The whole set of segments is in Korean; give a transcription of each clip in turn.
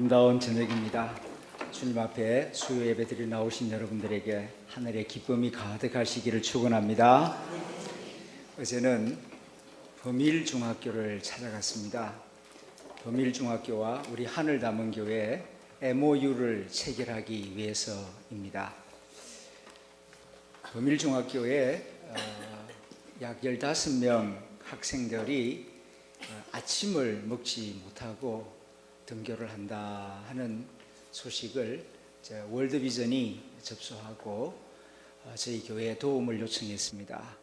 아름다운 저녁입니다. 주님 앞에 수요 예배드리 나오신 여러분들에게 하늘의 기쁨이 가득하시기를 축원합니다. 어제는 범일중학교를 찾아갔습니다. 범일중학교와 우리 하늘담은교회 MOU를 체결하기 위해서입니다. 범일중학교에 약 15명 학생들이 아침을 먹지 못하고 등교를 한다 하는 소식을 월드비전이 접수하고 저희 교회에 도움을 요청했습니다.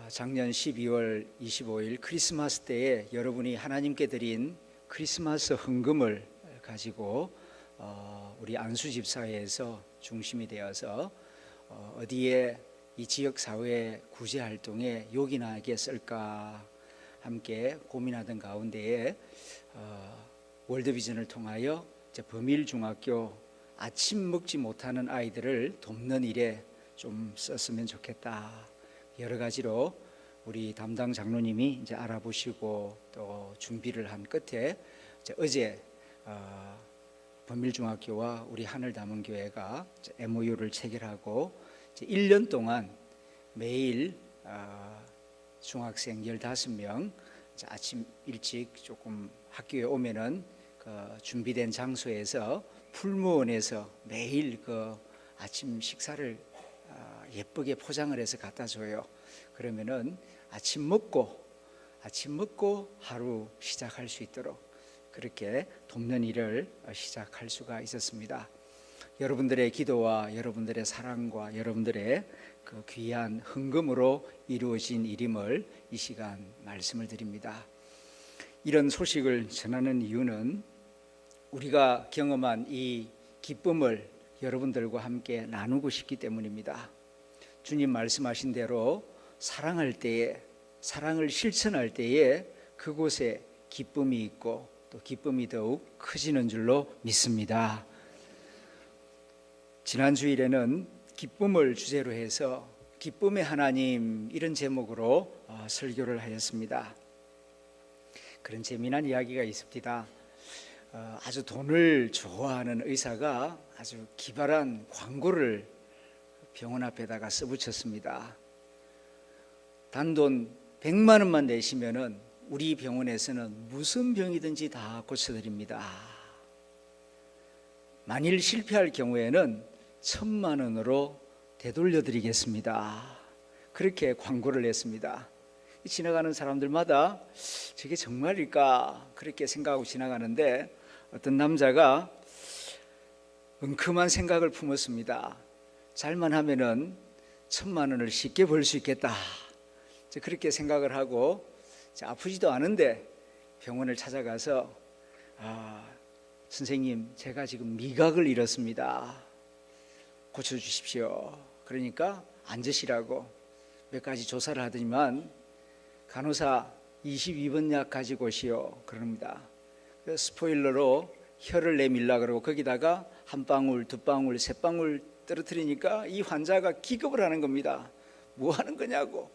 작년 12월 25일 크리스마스 때에 여러분이 하나님께 드린 크리스마스 헌금을 가지고 우리 안수집사회에서 중심이 되어서 어디에 이 지역사회 구제활동에 요긴하게 쓸까 함께 고민하던 가운데에 월드비전을 통하여 범일중학교 아침 먹지 못하는 아이들을 돕는 일에 좀 썼으면 좋겠다. 여러 가지로 우리 담당 장로님이 이제 알아보시고 또 준비를 한 끝에 어제 범일중학교와 우리 하늘담은교회가 MOU를 체결하고 1년 동안 매일 중학생 15명 아침 일찍 조금 학교에 오면은 준비된 장소에서 풀무원에서 매일 아침 식사를 예쁘게 포장을 해서 갖다 줘요. 그러면은 아침 먹고 하루 시작할 수 있도록 그렇게 돕는 일을 시작할 수가 있었습니다. 여러분들의 기도와 여러분들의 사랑과 여러분들의 그 귀한 헌금으로 이루어진 일임을 이 시간 말씀을 드립니다. 이런 소식을 전하는 이유는 우리가 경험한 이 기쁨을 여러분들과 함께 나누고 싶기 때문입니다. 주님 말씀하신 대로 사랑할 때에, 사랑을 실천할 때에 그곳에 기쁨이 있고 또 기쁨이 더욱 커지는 줄로 믿습니다. 지난 주일에는 기쁨을 주제로 해서 기쁨의 하나님 이런 제목으로 설교를 하였습니다. 그런 재미난 이야기가 있습니다. 아주 돈을 좋아하는 의사가 아주 기발한 광고를 병원 앞에다가 써붙였습니다. 단돈 100만 원만 내시면은 우리 병원에서는 무슨 병이든지 다 고쳐드립니다. 만일 실패할 경우에는 1,000만 원으로 되돌려드리겠습니다. 그렇게 광고를 냈습니다. 지나가는 사람들마다 저게 정말일까 그렇게 생각하고 지나가는데 어떤 남자가 엉큼한 생각을 품었습니다. 잘만 하면은 1,000만 원을 쉽게 벌 수 있겠다. 그렇게 생각을 하고 아프지도 않은데 병원을 찾아가서 선생님 제가 지금 미각을 잃었습니다. 고쳐주십시오. 그러니까 앉으시라고 몇 가지 조사를 하더니만 간호사 22번 약 가지고 오시오 그럽니다. 스포일러로 혀를 내밀라 그러고 거기다가 한 방울, 두 방울, 세 방울 떨어뜨리니까 이 환자가 기겁을 하는 겁니다. 뭐 하는 거냐고,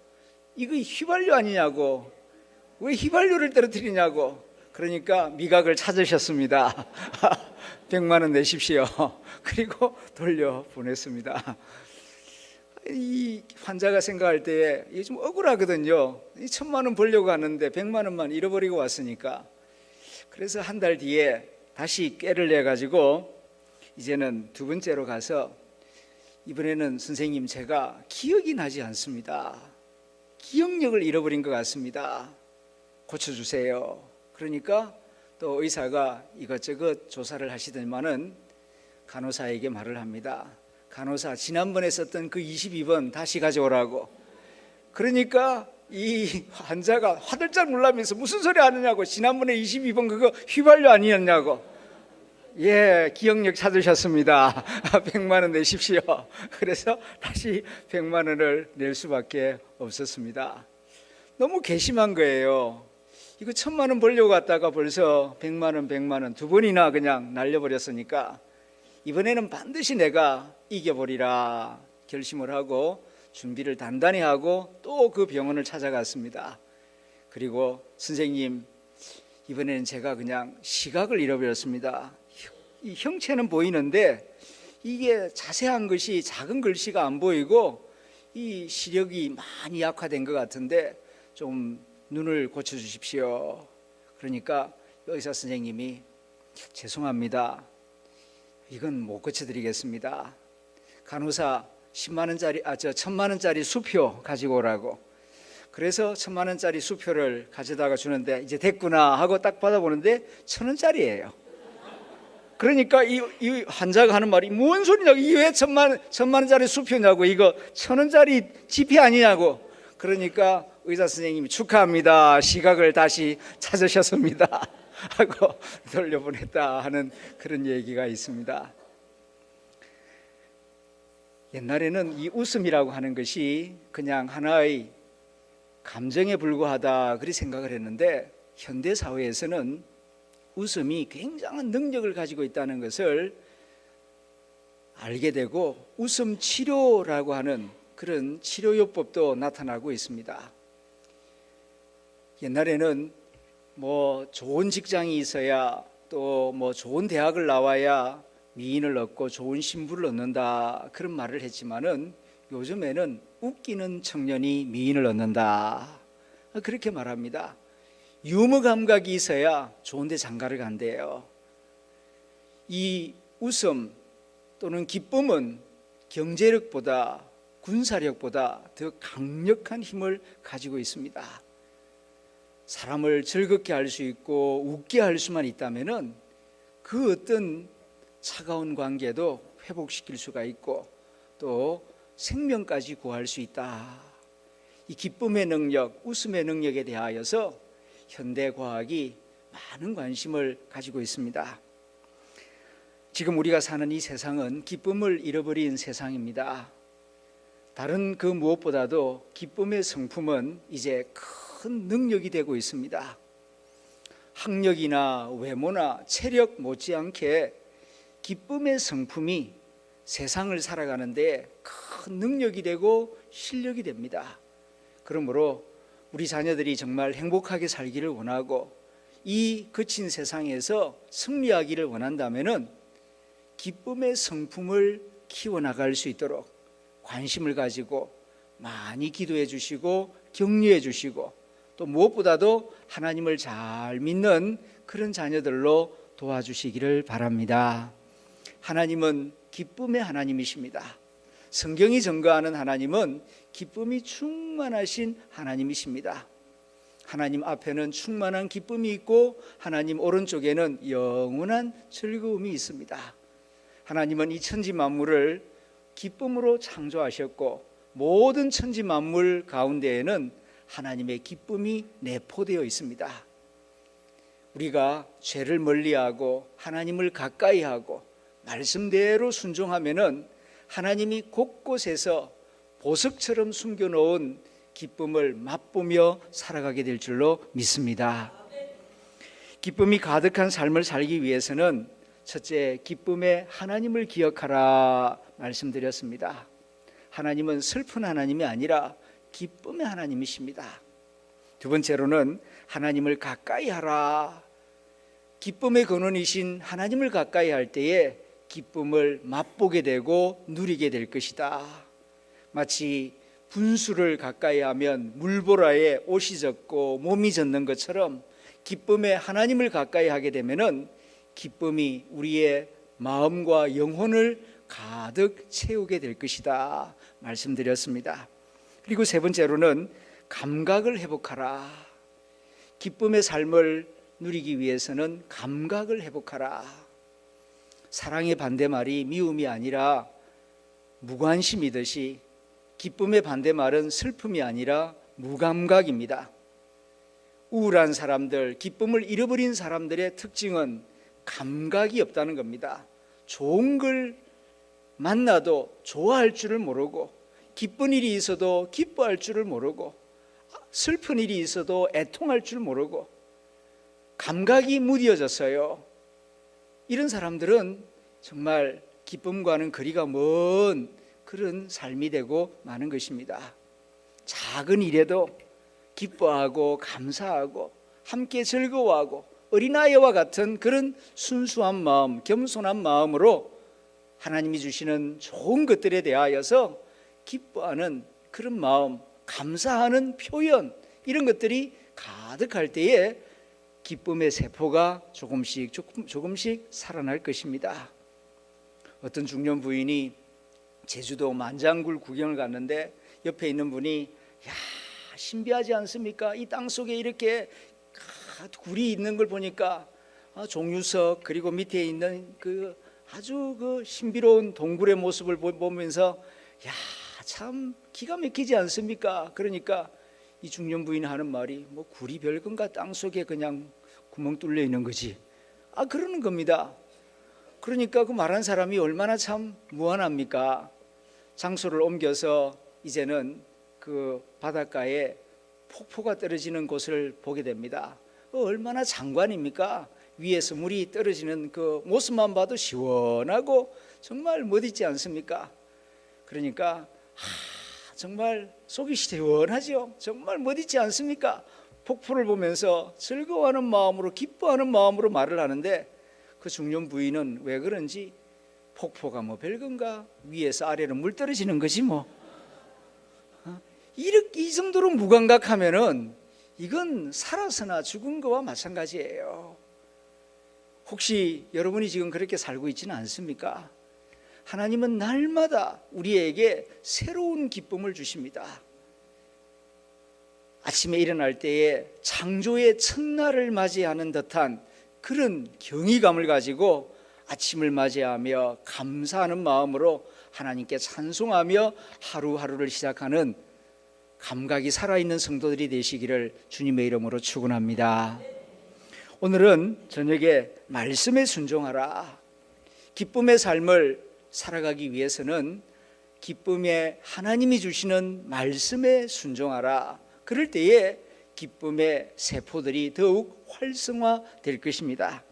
이거 휘발유 아니냐고, 왜 휘발유를 떨어뜨리냐고. 그러니까 미각을 찾으셨습니다. 100만 원 내십시오. 그리고 돌려보냈습니다. 이 환자가 생각할 때에 이게 좀 억울하거든요. 1,000만 원 벌려고 하는데 100만 원만 잃어버리고 왔으니까. 그래서 한 달 뒤에 다시 꾀를 내가지고 이제는 두 번째로 가서 이번에는 선생님 제가 기억이 나지 않습니다. 기억력을 잃어버린 것 같습니다. 고쳐주세요. 그러니까 또 의사가 이것저것 조사를 하시더니만은 간호사에게 말을 합니다. 간호사 지난번에 썼던 그 22번 다시 가져오라고. 그러니까 이 환자가 화들짝 놀라면서 무슨 소리 하느냐고, 지난번에 22번 그거 휘발유 아니었냐고. 예, 기억력 찾으셨습니다. 100만 원 내십시오. 그래서 다시 100만 원을 낼 수밖에 없었습니다. 너무 괘씸한 거예요. 이거 1,000만 원 벌려고 갔다가 벌써 100만 원 두 번이나 그냥 날려버렸으니까 이번에는 반드시 내가 이겨버리라 결심을 하고 준비를 단단히 하고 또 그 병원을 찾아갔습니다. 그리고 선생님 이번에는 제가 그냥 시각을 잃어버렸습니다. 이 형체는 보이는데 이게 자세한 것이 작은 글씨가 안 보이고 이 시력이 많이 약화된 것 같은데 좀 눈을 고쳐주십시오. 그러니까 의사 선생님이 죄송합니다. 이건 못 고쳐드리겠습니다. 간호사 1,000만 원짜리 수표 가지고 오라고. 그래서 1,000만 원짜리 수표를 가져다가 주는데 이제 됐구나 하고 딱 받아보는데 1,000원짜리예요. 그러니까 이 환자가 하는 말이 뭔 소리냐고, 이게 왜 1,000만 원짜리 수표냐고, 이거 1,000원짜리 지폐 아니냐고. 그러니까 의사 선생님이 축하합니다. 시각을 다시 찾으셨습니다. 하고 돌려보냈다 하는 그런 얘기가 있습니다. 옛날에는 이 웃음이라고 하는 것이 그냥 하나의 감정에 불과하다 그리 생각을 했는데 현대 사회에서는 웃음이 굉장한 능력을 가지고 있다는 것을 알게 되고 웃음 치료라고 하는 그런 치료요법도 나타나고 있습니다. 옛날에는 뭐 좋은 직장이 있어야 또 뭐 좋은 대학을 나와야 미인을 얻고 좋은 신부를 얻는다 그런 말을 했지만은 요즘에는 웃기는 청년이 미인을 얻는다 그렇게 말합니다. 유머 감각이 있어야 좋은 데 장가를 간대요. 이 웃음 또는 기쁨은 경제력보다 군사력보다 더 강력한 힘을 가지고 있습니다. 사람을 즐겁게 할 수 있고 웃게 할 수만 있다면은 그 어떤 차가운 관계도 회복시킬 수가 있고 또 생명까지 구할 수 있다. 이 기쁨의 능력, 웃음의 능력에 대하여서 현대 과학이 많은 관심을 가지고 있습니다. 지금 우리가 사는 이 세상은 기쁨을 잃어버린 세상입니다. 다른 그 무엇보다도 기쁨의 성품은 이제 큰 능력이 되고 있습니다. 학력이나 외모나 체력 못지않게 기쁨의 성품이 세상을 살아가는 데 큰 능력이 되고 실력이 됩니다. 그러므로 우리 자녀들이 정말 행복하게 살기를 원하고 이 거친 세상에서 승리하기를 원한다면은 기쁨의 성품을 키워나갈 수 있도록 관심을 가지고 많이 기도해 주시고 격려해 주시고 또 무엇보다도 하나님을 잘 믿는 그런 자녀들로 도와주시기를 바랍니다. 하나님은 기쁨의 하나님이십니다. 성경이 증거하는 하나님은 기쁨이 충만하신 하나님이십니다. 하나님 앞에는 충만한 기쁨이 있고 하나님 오른쪽에는 영원한 즐거움이 있습니다. 하나님은 이 천지 만물을 기쁨으로 창조하셨고 모든 천지 만물 가운데에는 하나님의 기쁨이 내포되어 있습니다. 우리가 죄를 멀리하고 하나님을 가까이하고 말씀대로 순종하면은 하나님이 곳곳에서 보석처럼 숨겨놓은 기쁨을 맛보며 살아가게 될 줄로 믿습니다. 기쁨이 가득한 삶을 살기 위해서는 첫째, 기쁨의 하나님을 기억하라 말씀드렸습니다. 하나님은 슬픈 하나님이 아니라 기쁨의 하나님이십니다. 두 번째로는 하나님을 가까이 하라. 기쁨의 근원이신 하나님을 가까이 할 때에 기쁨을 맛보게 되고 누리게 될 것이다. 마치 분수를 가까이 하면 물보라에 옷이 젖고 몸이 젖는 것처럼 기쁨의 하나님을 가까이 하게 되면은 기쁨이 우리의 마음과 영혼을 가득 채우게 될 것이다 말씀드렸습니다. 그리고 세 번째로는 감각을 회복하라. 기쁨의 삶을 누리기 위해서는 감각을 회복하라. 사랑의 반대말이 미움이 아니라 무관심이듯이 기쁨의 반대말은 슬픔이 아니라 무감각입니다. 우울한 사람들, 기쁨을 잃어버린 사람들의 특징은 감각이 없다는 겁니다. 좋은 걸 만나도 좋아할 줄을 모르고 기쁜 일이 있어도 기뻐할 줄을 모르고 슬픈 일이 있어도 애통할 줄 모르고 감각이 무뎌졌어요. 이런 사람들은 정말 기쁨과는 거리가 먼 그런 삶이 되고 마는 것입니다. 작은 일에도 기뻐하고 감사하고 함께 즐거워하고 어린아이와 같은 그런 순수한 마음, 겸손한 마음으로 하나님이 주시는 좋은 것들에 대하여서 기뻐하는 그런 마음, 감사하는 표현, 이런 것들이 가득할 때에 기쁨의 세포가 조금씩 살아날 것입니다. 어떤 중년 부인이 제주도 만장굴 구경을 갔는데 옆에 있는 분이 야, 신비하지 않습니까? 이 땅 속에 이렇게 굴이 있는 걸 보니까 종유석, 그리고 밑에 있는 그 아주 그 신비로운 동굴의 모습을 보면서 야, 참 기가 막히지 않습니까? 그러니까 이 중년 부인이 하는 말이 뭐 굴이 별건가, 땅 속에 그냥 구멍 뚫려 있는 거지. 그러는 겁니다. 그러니까 그 말한 사람이 얼마나 참 무한합니까? 장소를 옮겨서 이제는 그 바닷가에 폭포가 떨어지는 곳을 보게 됩니다. 얼마나 장관입니까? 위에서 물이 떨어지는 그 모습만 봐도 시원하고 정말 멋있지 않습니까? 그러니까 정말 속이 시원하죠. 정말 멋있지 않습니까? 폭포를 보면서 즐거워하는 마음으로, 기뻐하는 마음으로 말을 하는데 그 중년 부인은 왜 그런지 폭포가 뭐 별건가, 위에서 아래로 물 떨어지는 거지 뭐. 이렇게 이 정도로 무감각하면은 이건 살아서나 죽은 거와 마찬가지예요. 혹시 여러분이 지금 그렇게 살고 있지는 않습니까? 하나님은 날마다 우리에게 새로운 기쁨을 주십니다. 아침에 일어날 때에 창조의 첫날을 맞이하는 듯한 그런 경이감을 가지고 아침을 맞이하며 감사하는 마음으로 하나님께 찬송하며 하루하루를 시작하는 감각이 살아있는 성도들이 되시기를 주님의 이름으로 축원합니다. 오늘은 저녁에 말씀에 순종하라. 기쁨의 삶을 살아가기 위해서는 기쁨에 하나님이 주시는 말씀에 순종하라. 그럴 때에 기쁨의 세포들이 더욱 활성화될 것입니다.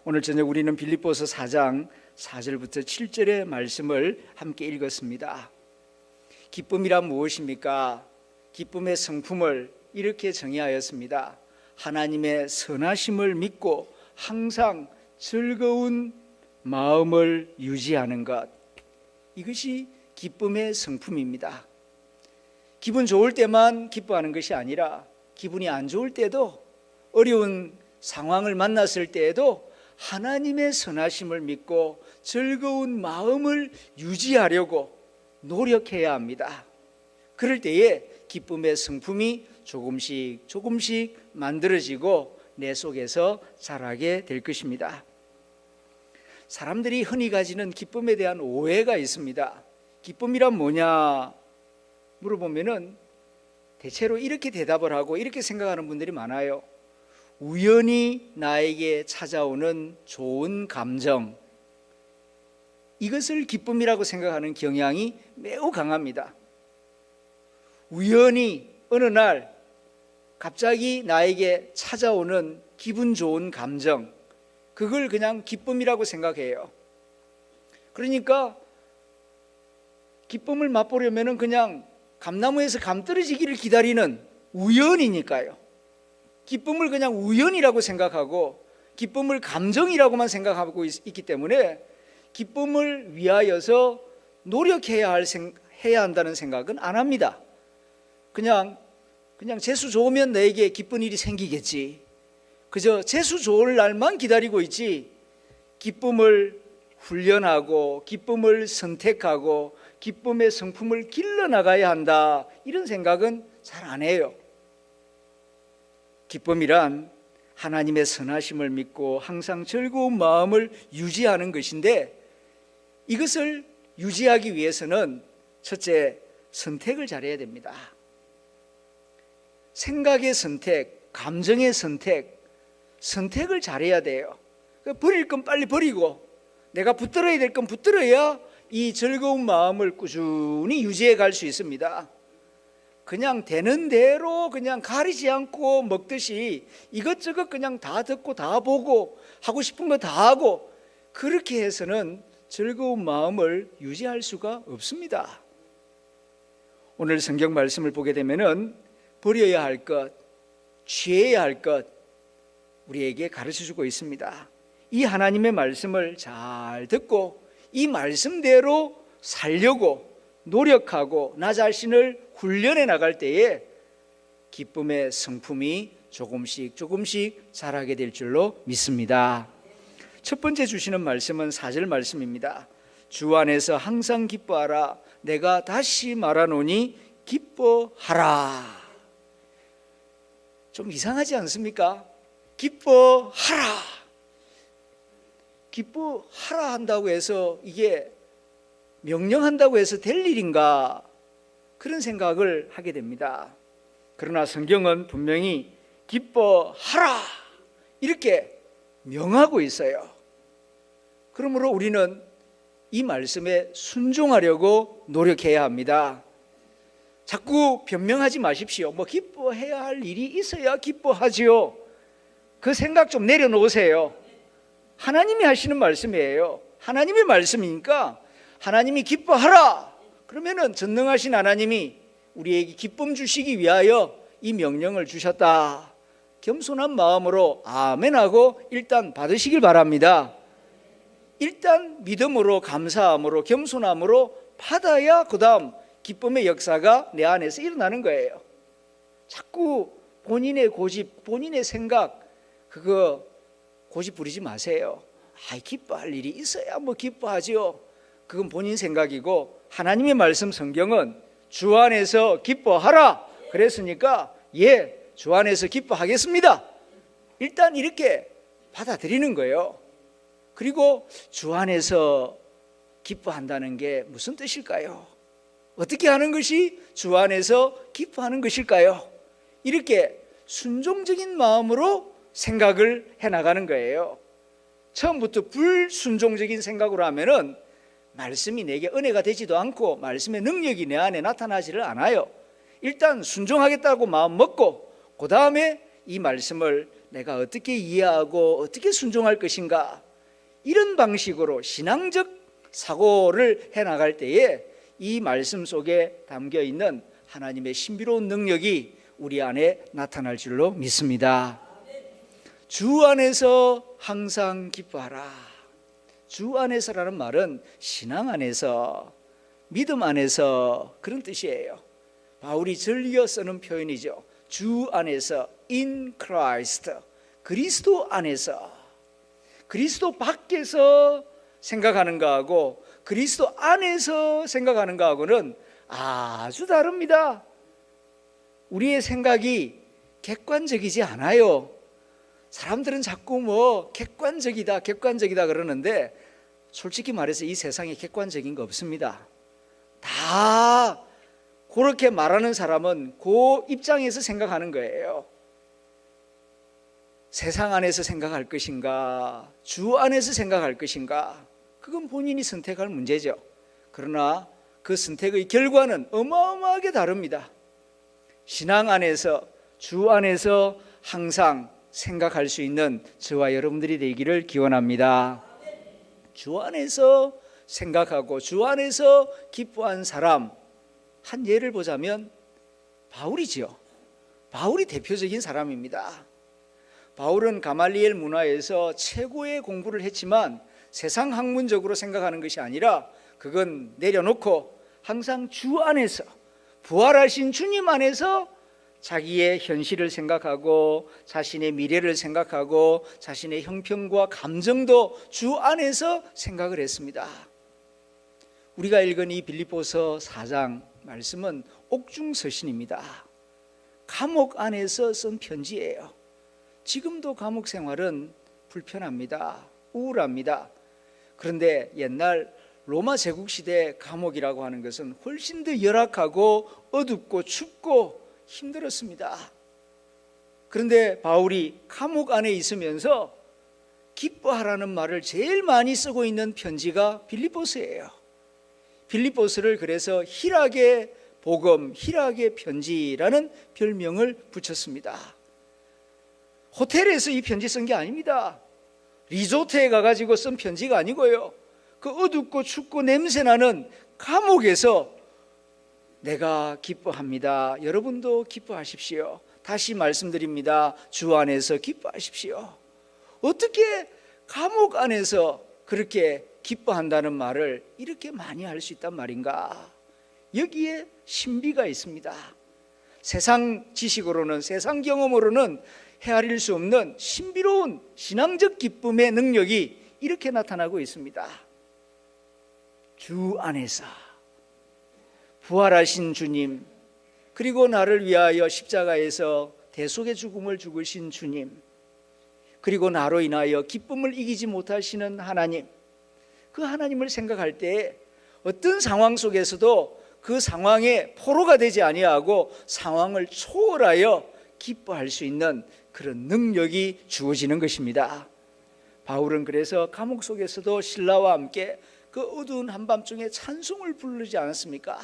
오늘 저녁 우리는 빌립보서 4장 4절부터 7절의 말씀을 함께 읽었습니다. 기쁨이란 무엇입니까? 기쁨의 성품을 이렇게 정의하였습니다. 하나님의 선하심을 믿고 항상 즐거운 마음을 유지하는 것, 이것이 기쁨의 성품입니다. 기분 좋을 때만 기뻐하는 것이 아니라 기분이 안 좋을 때도, 어려운 상황을 만났을 때에도 하나님의 선하심을 믿고 즐거운 마음을 유지하려고 노력해야 합니다. 그럴 때에 기쁨의 성품이 조금씩 만들어지고 내 속에서 자라게 될 것입니다. 사람들이 흔히 가지는 기쁨에 대한 오해가 있습니다. 기쁨이란 뭐냐 물어보면은 대체로 이렇게 대답을 하고 이렇게 생각하는 분들이 많아요. 우연히 나에게 찾아오는 좋은 감정, 이것을 기쁨이라고 생각하는 경향이 매우 강합니다. 우연히 어느 날 갑자기 나에게 찾아오는 기분 좋은 감정, 그걸 그냥 기쁨이라고 생각해요. 그러니까 기쁨을 맛보려면 그냥 감나무에서 감 떨어지기를 기다리는 우연이니까요. 기쁨을 그냥 우연이라고 생각하고 기쁨을 감정이라고만 생각하고 있기 때문에 기쁨을 위하여서 노력해야 해야 한다는 생각은 안 합니다. 그냥 재수 좋으면 내게 기쁜 일이 생기겠지. 그저 재수 좋을 날만 기다리고 있지, 기쁨을 훈련하고 기쁨을 선택하고 기쁨의 성품을 길러나가야 한다, 이런 생각은 잘 안 해요. 기쁨이란 하나님의 선하심을 믿고 항상 즐거운 마음을 유지하는 것인데, 이것을 유지하기 위해서는 첫째, 선택을 잘해야 됩니다. 생각의 선택, 감정의 선택을 잘해야 돼요. 버릴 건 빨리 버리고 내가 붙들어야 될 건 붙들어야 이 즐거운 마음을 꾸준히 유지해 갈 수 있습니다. 그냥 되는 대로 그냥 가리지 않고 먹듯이 이것저것 그냥 다 듣고 다 보고 하고 싶은 거 다 하고, 그렇게 해서는 즐거운 마음을 유지할 수가 없습니다. 오늘 성경 말씀을 보게 되면은 버려야 할 것, 취해야 할 것, 우리에게 가르쳐주고 있습니다. 이 하나님의 말씀을 잘 듣고 이 말씀대로 살려고 노력하고 나 자신을 훈련해 나갈 때에 기쁨의 성품이 조금씩 자라게 될 줄로 믿습니다. 첫 번째 주시는 말씀은 4절 말씀입니다. 주 안에서 항상 기뻐하라. 내가 다시 말하노니 기뻐하라. 좀 이상하지 않습니까? 기뻐하라. 기뻐하라 한다고 해서 이게 명령한다고 해서 될 일인가? 그런 생각을 하게 됩니다. 그러나 성경은 분명히 기뻐하라 이렇게 명하고 있어요. 그러므로 우리는 이 말씀에 순종하려고 노력해야 합니다. 자꾸 변명하지 마십시오. 기뻐해야 할 일이 있어야 기뻐하지요. 그 생각 좀 내려놓으세요. 하나님이 하시는 말씀이에요. 하나님의 말씀이니까 하나님이 기뻐하라. 그러면은 전능하신 하나님이 우리에게 기쁨 주시기 위하여 이 명령을 주셨다. 겸손한 마음으로 아멘하고 일단 받으시길 바랍니다. 일단 믿음으로 감사함으로 겸손함으로 받아야 그 다음 기쁨의 역사가 내 안에서 일어나는 거예요. 자꾸 본인의 고집, 본인의 생각 그거 고집 부리지 마세요. 기뻐할 일이 있어야 기뻐하지요. 그건 본인 생각이고 하나님의 말씀 성경은 주 안에서 기뻐하라 그랬으니까 주 안에서 기뻐하겠습니다. 일단 이렇게 받아들이는 거예요. 그리고 주 안에서 기뻐한다는 게 무슨 뜻일까요? 어떻게 하는 것이 주 안에서 기뻐하는 것일까요? 이렇게 순종적인 마음으로 생각을 해나가는 거예요. 처음부터 불순종적인 생각으로 하면은 말씀이 내게 은혜가 되지도 않고 말씀의 능력이 내 안에 나타나지를 않아요. 일단 순종하겠다고 마음 먹고 그 다음에 이 말씀을 내가 어떻게 이해하고 어떻게 순종할 것인가 이런 방식으로 신앙적 사고를 해나갈 때에 이 말씀 속에 담겨있는 하나님의 신비로운 능력이 우리 안에 나타날 줄로 믿습니다. 주 안에서 항상 기뻐하라. 주 안에서라는 말은 신앙 안에서, 믿음 안에서 그런 뜻이에요. 바울이 즐겨 쓰는 표현이죠. 주 안에서, in Christ, 그리스도 안에서. 그리스도 밖에서 생각하는 거하고 그리스도 안에서 생각하는 거하고는 아주 다릅니다. 우리의 생각이 객관적이지 않아요. 사람들은 자꾸 객관적이다 그러는데 솔직히 말해서 이 세상에 객관적인 거 없습니다. 다 그렇게 말하는 사람은 그 입장에서 생각하는 거예요. 세상 안에서 생각할 것인가, 주 안에서 생각할 것인가, 그건 본인이 선택할 문제죠. 그러나 그 선택의 결과는 어마어마하게 다릅니다. 신앙 안에서, 주 안에서 항상 생각할 수 있는 저와 여러분들이 되기를 기원합니다. 주 안에서 생각하고 주 안에서 기뻐한 사람, 한 예를 보자면 바울이지요. 바울이 대표적인 사람입니다. 바울은 가말리엘 문화에서 최고의 공부를 했지만 세상 학문적으로 생각하는 것이 아니라 그건 내려놓고 항상 주 안에서, 부활하신 주님 안에서 자기의 현실을 생각하고 자신의 미래를 생각하고 자신의 형편과 감정도 주 안에서 생각을 했습니다. 우리가 읽은 이 빌립보서 4장 말씀은 옥중서신입니다. 감옥 안에서 쓴 편지예요. 지금도 감옥 생활은 불편합니다. 우울합니다. 그런데 옛날 로마 제국 시대 감옥이라고 하는 것은 훨씬 더 열악하고 어둡고 춥고 힘들었습니다. 그런데 바울이 감옥 안에 있으면서 기뻐하라는 말을 제일 많이 쓰고 있는 편지가 빌립보서예요. 빌립보서를 그래서 희락의 복음, 희락의 편지라는 별명을 붙였습니다. 호텔에서 이 편지 쓴 게 아닙니다. 리조트에 가가지고 쓴 편지가 아니고요. 그 어둡고 춥고 냄새나는 감옥에서 내가 기뻐합니다. 여러분도 기뻐하십시오. 다시 말씀드립니다. 주 안에서 기뻐하십시오. 어떻게 감옥 안에서 그렇게 기뻐한다는 말을 이렇게 많이 할 수 있단 말인가? 여기에 신비가 있습니다. 세상 지식으로는, 세상 경험으로는 헤아릴 수 없는 신비로운 신앙적 기쁨의 능력이 이렇게 나타나고 있습니다. 주 안에서 부활하신 주님, 그리고 나를 위하여 십자가에서 대속의 죽음을 죽으신 주님, 그리고 나로 인하여 기쁨을 이기지 못하시는 하나님, 그 하나님을 생각할 때 어떤 상황 속에서도 그 상황에 포로가 되지 아니하고 상황을 초월하여 기뻐할 수 있는 그런 능력이 주어지는 것입니다. 바울은 그래서 감옥 속에서도 신라와 함께 그 어두운 한밤중에 찬송을 부르지 않았습니까?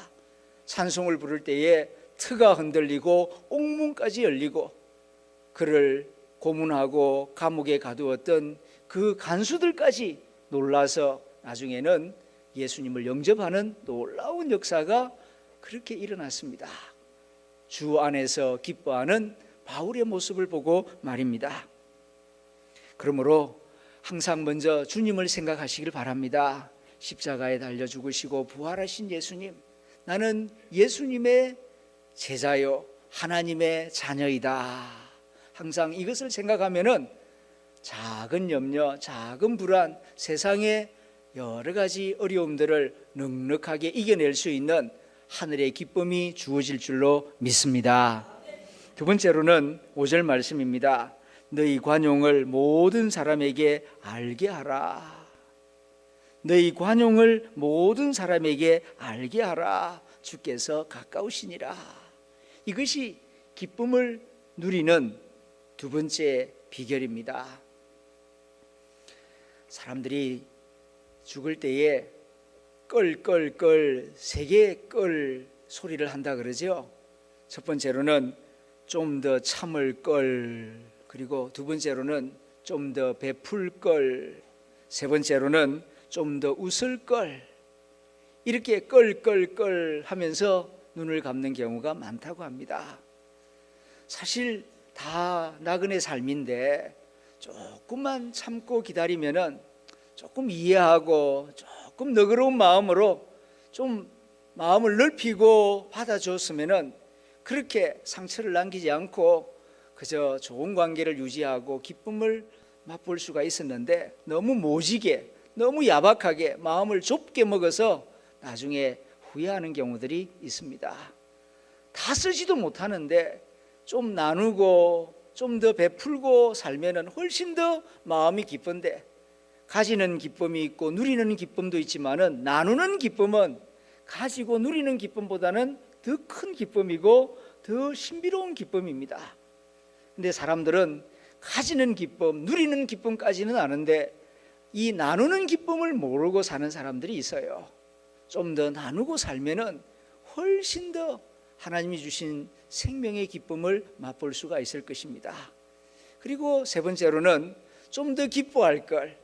찬송을 부를 때에 트가 흔들리고 옥문까지 열리고 그를 고문하고 감옥에 가두었던 그 간수들까지 놀라서 나중에는 예수님을 영접하는 놀라운 역사가 그렇게 일어났습니다. 주 안에서 기뻐하는 바울의 모습을 보고 말입니다. 그러므로 항상 먼저 주님을 생각하시길 바랍니다. 십자가에 달려 죽으시고 부활하신 예수님, 나는 예수님의 제자요 하나님의 자녀이다. 항상 이것을 생각하면은 작은 염려, 작은 불안, 세상의 여러 가지 어려움들을 넉넉하게 이겨낼 수 있는 하늘의 기쁨이 주어질 줄로 믿습니다. 두 번째로는 5절 말씀입니다. 너희 관용을 모든 사람에게 알게 하라. 너희 관용을 모든 사람에게 알게 하라. 주께서 가까우시니라. 이것이 기쁨을 누리는 두 번째 비결입니다. 사람들이 죽을 때에 껄껄껄 세 개의 껄 소리를 한다 그러죠. 첫 번째로는 좀 더 참을 걸, 그리고 두 번째로는 좀 더 베풀 걸, 세 번째로는 좀 더 웃을 걸, 이렇게 껄껄껄 하면서 눈을 감는 경우가 많다고 합니다. 사실 다 나그네 삶인데 조금만 참고 기다리면은 조금 이해하고 조금 너그러운 마음으로 좀 마음을 넓히고 받아줬으면은 그렇게 상처를 남기지 않고 그저 좋은 관계를 유지하고 기쁨을 맛볼 수가 있었는데 너무 모지게, 너무 야박하게 마음을 좁게 먹어서 나중에 후회하는 경우들이 있습니다. 다 쓰지도 못하는데 좀 나누고 좀 더 베풀고 살면은 훨씬 더 마음이 기쁜데, 가지는 기쁨이 있고 누리는 기쁨도 있지만은 나누는 기쁨은 가지고 누리는 기쁨보다는 더 큰 기쁨이고 더 신비로운 기쁨입니다. 근데 사람들은 가지는 기쁨, 누리는 기쁨까지는 아는데 이 나누는 기쁨을 모르고 사는 사람들이 있어요. 좀 더 나누고 살면은 훨씬 더 하나님이 주신 생명의 기쁨을 맛볼 수가 있을 것입니다. 그리고 세 번째로는 좀 더 기뻐할 걸.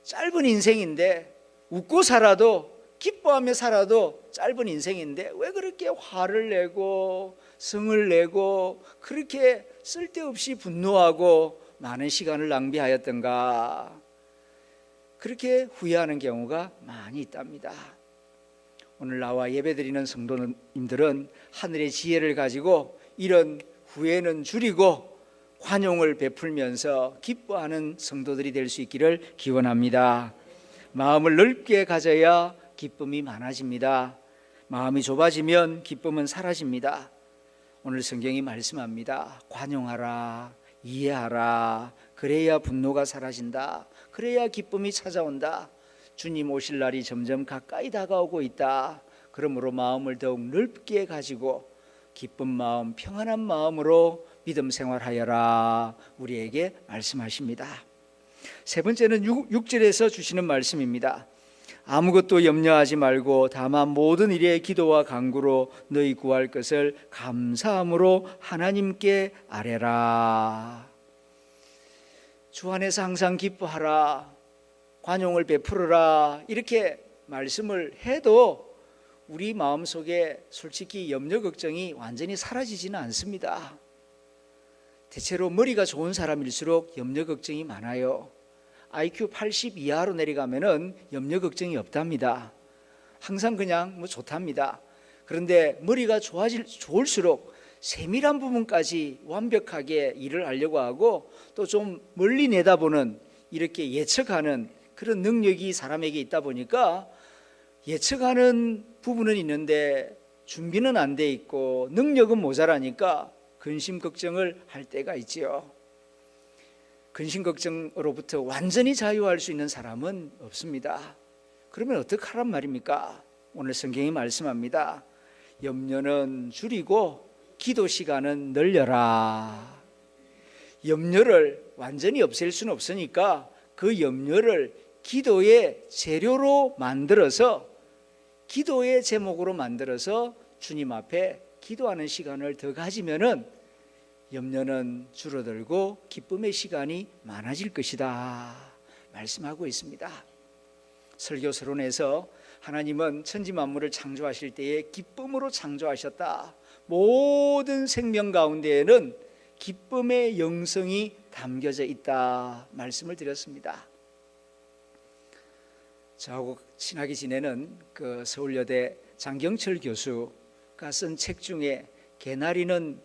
짧은 인생인데 웃고 살아도, 기뻐하며 살아도 짧은 인생인데 왜 그렇게 화를 내고 성을 내고 그렇게 쓸데없이 분노하고 많은 시간을 낭비하였던가, 그렇게 후회하는 경우가 많이 있답니다. 오늘 나와 예배드리는 성도님들은 하늘의 지혜를 가지고 이런 후회는 줄이고 관용을 베풀면서 기뻐하는 성도들이 될 수 있기를 기원합니다. 마음을 넓게 가져야 기쁨이 많아집니다. 마음이 좁아지면 기쁨은 사라집니다. 오늘 성경이 말씀합니다. 관용하라, 이해하라. 그래야 분노가 사라진다. 그래야 기쁨이 찾아온다. 주님 오실 날이 점점 가까이 다가오고 있다. 그러므로 마음을 더욱 넓게 가지고 기쁜 마음, 평안한 마음으로 믿음 생활하여라. 우리에게 말씀하십니다. 세 번째는 6절에서 주시는 말씀입니다. 아무것도 염려하지 말고 다만 모든 일에 기도와 간구로 너희 구할 것을 감사함으로 하나님께 아뢰라. 주 안에서 항상 기뻐하라, 관용을 베풀어라, 이렇게 말씀을 해도 우리 마음속에 솔직히 염려 걱정이 완전히 사라지지는 않습니다. 대체로 머리가 좋은 사람일수록 염려 걱정이 많아요. IQ 80 이하로 내려가면은 염려 걱정이 없답니다. 항상 그냥 뭐 좋답니다. 그런데 머리가 좋을수록 세밀한 부분까지 완벽하게 일을 하려고 하고 또 좀 멀리 내다보는 이렇게 예측하는 그런 능력이 사람에게 있다 보니까 예측하는 부분은 있는데 준비는 안 돼 있고 능력은 모자라니까 근심 걱정을 할 때가 있지요. 근심 걱정으로부터 완전히 자유할 수 있는 사람은 없습니다. 그러면 어떡하란 말입니까? 오늘 성경이 말씀합니다. 염려는 줄이고 기도 시간은 늘려라. 염려를 완전히 없앨 수는 없으니까 그 염려를 기도의 재료로 만들어서 기도의 제목으로 만들어서 주님 앞에 기도하는 시간을 더 가지면은 염려는 줄어들고 기쁨의 시간이 많아질 것이다 말씀하고 있습니다. 설교서론에서 하나님은 천지 만물을 창조하실 때에 기쁨으로 창조하셨다. 모든 생명 가운데에는 기쁨의 영성이 담겨져 있다 말씀을 드렸습니다. 저하고 친하게 지내는 그 서울여대 장경철 교수가 쓴 책 중에 개나리는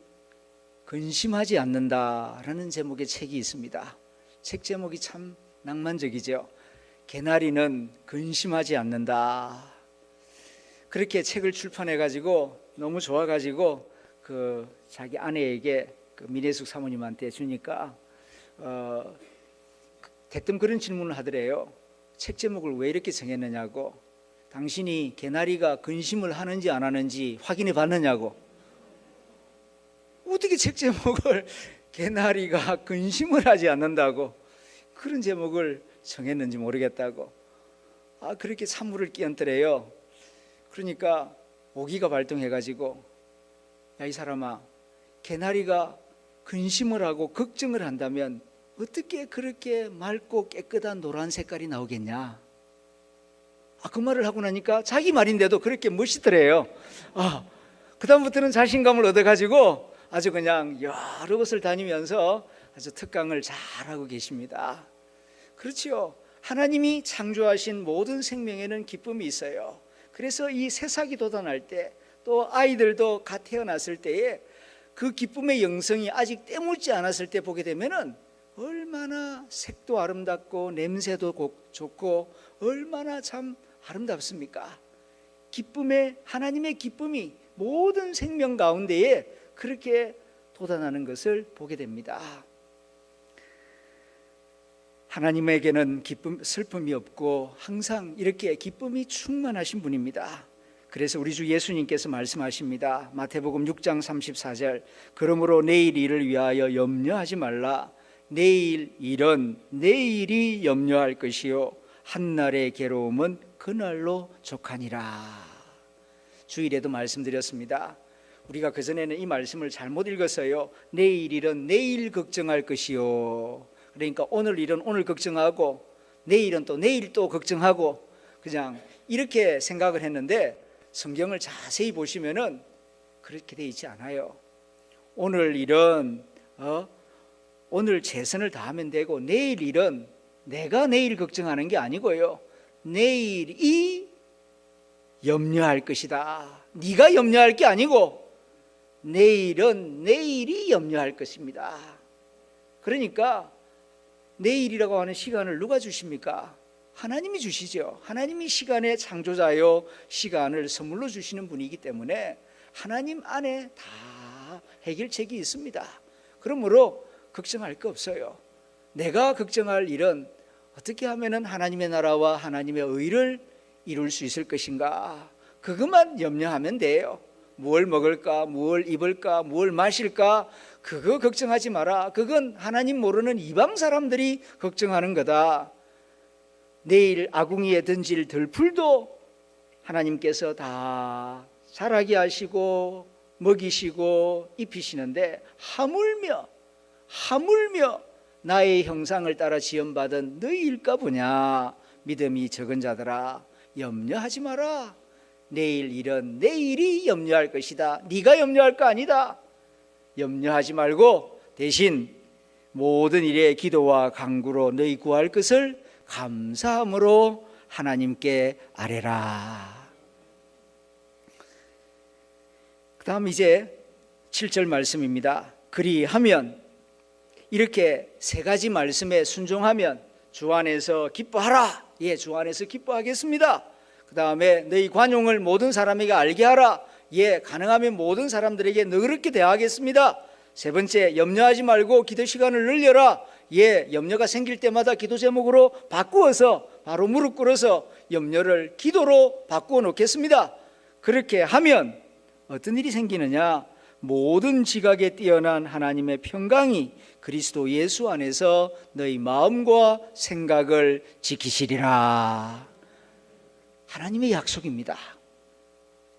근심하지 않는다라는 제목의 책이 있습니다. 책 제목이 참 낭만적이죠. 개나리는 근심하지 않는다. 그렇게 책을 출판해가지고 너무 좋아가지고 그 자기 아내에게 그 민혜숙 사모님한테 주니까 대뜸 그런 질문을 하더래요. 책 제목을 왜 이렇게 정했느냐고. 당신이 개나리가 근심을 하는지 안 하는지 확인해 봤느냐고. 어떻게 책 제목을 개나리가 근심을 하지 않는다고 그런 제목을 정했는지 모르겠다고. 그렇게 산물을 끼얹더래요. 그러니까 오기가 발동해가지고 야 이 사람아, 개나리가 근심을 하고 걱정을 한다면 어떻게 그렇게 맑고 깨끗한 노란 색깔이 나오겠냐. 그 말을 하고 나니까 자기 말인데도 그렇게 멋있더래요. 그 다음부터는 자신감을 얻어가지고 아주 그냥 여러 곳을 다니면서 아주 특강을 잘하고 계십니다. 그렇지요. 하나님이 창조하신 모든 생명에는 기쁨이 있어요. 그래서 이 새싹이 돋아날 때 또 아이들도 갓 태어났을 때에 그 기쁨의 영성이 아직 때묻지 않았을 때 보게 되면은 얼마나 색도 아름답고 냄새도 좋고 얼마나 참 아름답습니까? 하나님의 기쁨이 모든 생명 가운데에 그렇게 돋아나는 것을 보게 됩니다. 하나님에게는 슬픔이 없고 항상 이렇게 기쁨이 충만하신 분입니다. 그래서 우리 주 예수님께서 말씀하십니다. 마태복음 6장 34절 그러므로 내일 일을 위하여 염려하지 말라. 내일 일은 내일이 염려할 것이요 한날의 괴로움은 그날로 족하니라. 주일에도 말씀드렸습니다. 우리가 그전에는 이 말씀을 잘못 읽었어요. 내일 일은 내일 걱정할 것이요. 그러니까 오늘 일은 오늘 걱정하고 내일은 또 내일 또 걱정하고 그냥 이렇게 생각을 했는데 성경을 자세히 보시면은 그렇게 돼 있지 않아요. 오늘 일은 오늘 최선을 다하면 되고 내일 일은 내가 내일 걱정하는 게 아니고요. 내일이 염려할 것이다. 네가 염려할 게 아니고 내일은 내일이 염려할 것입니다. 그러니까 내일이라고 하는 시간을 누가 주십니까? 하나님이 주시죠. 하나님이 시간의 창조자요 시간을 선물로 주시는 분이기 때문에 하나님 안에 다 해결책이 있습니다. 그러므로 걱정할 거 없어요. 내가 걱정할 일은 어떻게 하면 하나님의 나라와 하나님의 의를 이룰 수 있을 것인가, 그것만 염려하면 돼요. 무엇을 먹을까, 무엇을 입을까, 무엇을 마실까, 그거 걱정하지 마라. 그건 하나님 모르는 이방 사람들이 걱정하는 거다. 내일 아궁이에 던질 들풀도 하나님께서 다 자라게 하시고 먹이시고 입히시는데 하물며 나의 형상을 따라 지음받은 너희일까 보냐. 믿음이 적은 자들아 염려하지 마라. 내일 일은 내일이 염려할 것이다. 네가 염려할 거 아니다. 염려하지 말고 대신 모든 일에 기도와 간구로 너희 구할 것을 감사함으로 하나님께 아뢰라. 그 다음 이제 7절 말씀입니다. 그리하면, 이렇게 세 가지 말씀에 순종하면 주 안에서 기뻐하라. 예, 주 안에서 기뻐하겠습니다. 그 다음에 너희 관용을 모든 사람에게 알게 하라. 예, 가능하면 모든 사람들에게 너그럽게 대하겠습니다. 세 번째, 염려하지 말고 기도 시간을 늘려라. 예, 염려가 생길 때마다 기도 제목으로 바꾸어서 바로 무릎 꿇어서 염려를 기도로 바꾸어 놓겠습니다. 그렇게 하면 어떤 일이 생기느냐? 모든 지각에 뛰어난 하나님의 평강이 그리스도 예수 안에서 너희 마음과 생각을 지키시리라. 하나님의 약속입니다.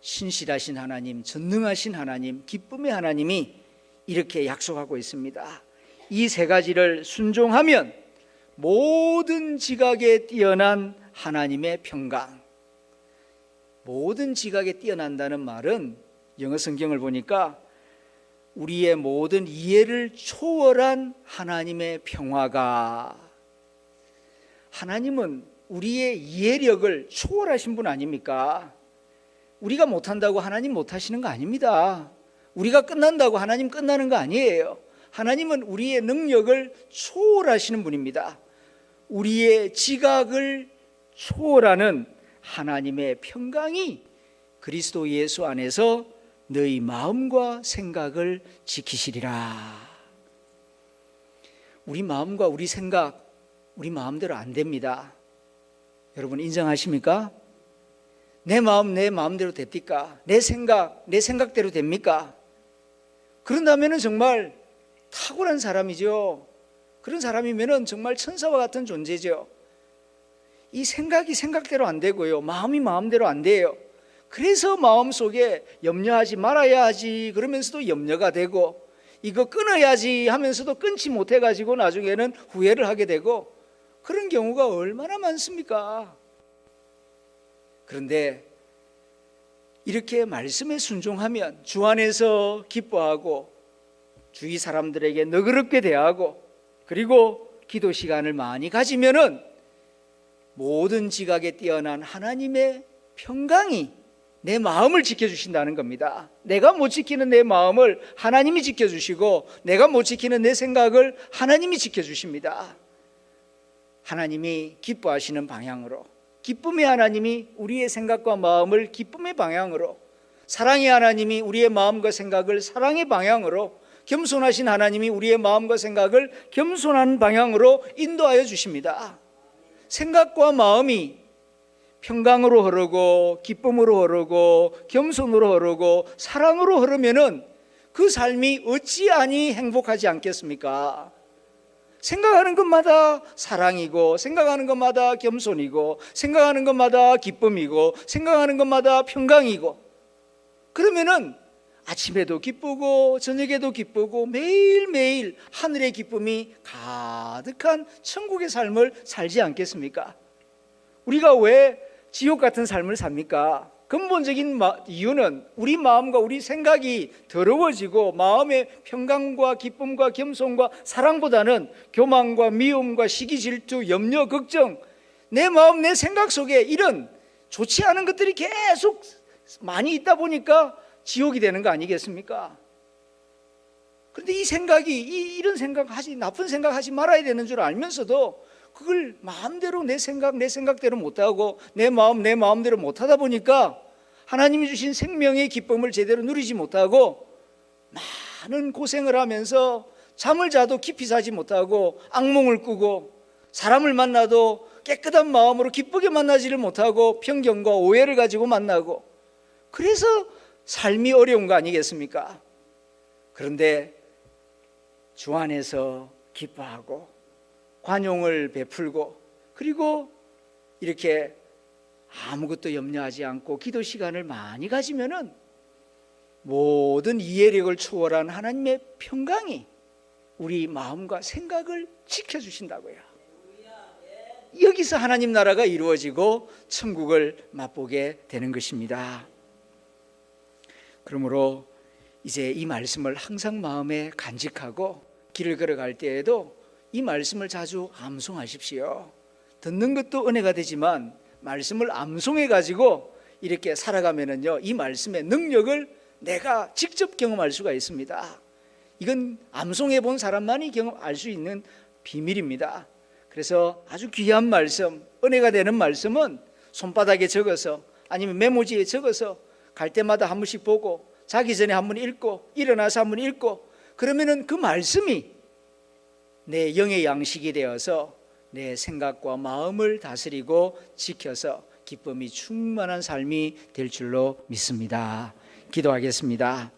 신실하신 하나님, 전능하신 하나님, 기쁨의 하나님이 이렇게 약속하고 있습니다. 이 세 가지를 순종하면 모든 지각에 뛰어난 하나님의 평강. 모든 지각에 뛰어난다는 말은 영어 성경을 보니까 우리의 모든 이해를 초월한 하나님의 평화가, 하나님은 우리의 이해력을 초월하신 분 아닙니까? 우리가 못한다고 하나님 못하시는 거 아닙니다. 우리가 끝난다고 하나님 끝나는 거 아니에요. 하나님은 우리의 능력을 초월하시는 분입니다. 우리의 지각을 초월하는 하나님의 평강이 그리스도 예수 안에서 너희 마음과 생각을 지키시리라. 우리 마음과 우리 생각, 우리 마음대로 안 됩니다. 여러분 인정하십니까? 내 마음 내 마음대로 됩니까? 내 생각 내 생각대로 됩니까? 그런다면 정말 탁월한 사람이죠. 그런 사람이면 정말 천사와 같은 존재죠. 이 생각이 생각대로 안 되고요, 마음이 마음대로 안 돼요. 그래서 마음속에 염려하지 말아야 하지 그러면서도 염려가 되고, 이거 끊어야지 하면서도 끊지 못해가지고 나중에는 후회를 하게 되고, 그런 경우가 얼마나 많습니까? 그런데 이렇게 말씀에 순종하면 주 안에서 기뻐하고 주위 사람들에게 너그럽게 대하고 그리고 기도 시간을 많이 가지면은 모든 지각에 뛰어난 하나님의 평강이 내 마음을 지켜주신다는 겁니다. 내가 못 지키는 내 마음을 하나님이 지켜주시고 내가 못 지키는 내 생각을 하나님이 지켜주십니다. 하나님이 기뻐하시는 방향으로, 기쁨의 하나님이 우리의 생각과 마음을 기쁨의 방향으로, 사랑의 하나님이 우리의 마음과 생각을 사랑의 방향으로, 겸손하신 하나님이 우리의 마음과 생각을 겸손한 방향으로 인도하여 주십니다. 생각과 마음이 평강으로 흐르고 기쁨으로 흐르고 겸손으로 흐르고 사랑으로 흐르면은 그 삶이 어찌하니 행복하지 않겠습니까? 생각하는 것마다 사랑이고 생각하는 것마다 겸손이고 생각하는 것마다 기쁨이고 생각하는 것마다 평강이고, 그러면은 아침에도 기쁘고 저녁에도 기쁘고 매일매일 하늘의 기쁨이 가득한 천국의 삶을 살지 않겠습니까? 우리가 왜 지옥 같은 삶을 삽니까? 근본적인 이유는 우리 마음과 우리 생각이 더러워지고 마음의 평강과 기쁨과 겸손과 사랑보다는 교만과 미움과 시기 질투 염려 걱정, 내 마음 내 생각 속에 이런 좋지 않은 것들이 계속 많이 있다 보니까 지옥이 되는 거 아니겠습니까? 그런데 이 생각이 이런 생각하지, 나쁜 생각하지 말아야 되는 줄 알면서도 그걸 마음대로 내 생각대로 못하고 내 마음 내 마음대로 못하다 보니까 하나님이 주신 생명의 기쁨을 제대로 누리지 못하고 많은 고생을 하면서 잠을 자도 깊이 자지 못하고 악몽을 꾸고 사람을 만나도 깨끗한 마음으로 기쁘게 만나지를 못하고 편견과 오해를 가지고 만나고, 그래서 삶이 어려운 거 아니겠습니까? 그런데 주 안에서 기뻐하고 관용을 베풀고 그리고 이렇게 아무것도 염려하지 않고 기도 시간을 많이 가지면은 모든 이해력을 초월한 하나님의 평강이 우리 마음과 생각을 지켜주신다고요. 여기서 하나님 나라가 이루어지고 천국을 맛보게 되는 것입니다. 그러므로 이제 이 말씀을 항상 마음에 간직하고 길을 걸어갈 때에도 이 말씀을 자주 암송하십시오. 듣는 것도 은혜가 되지만 말씀을 암송해 가지고 이렇게 살아가면은요, 이 말씀의 능력을 내가 직접 경험할 수가 있습니다. 이건 암송해 본 사람만이 경험할 수 있는 비밀입니다. 그래서 아주 귀한 말씀, 은혜가 되는 말씀은 손바닥에 적어서 아니면 메모지에 적어서 갈 때마다 한 번씩 보고 자기 전에 한 번 읽고 일어나서 한 번 읽고, 그러면은 그 말씀이 내 영의 양식이 되어서 내 생각과 마음을 다스리고 지켜서 기쁨이 충만한 삶이 될 줄로 믿습니다. 기도하겠습니다.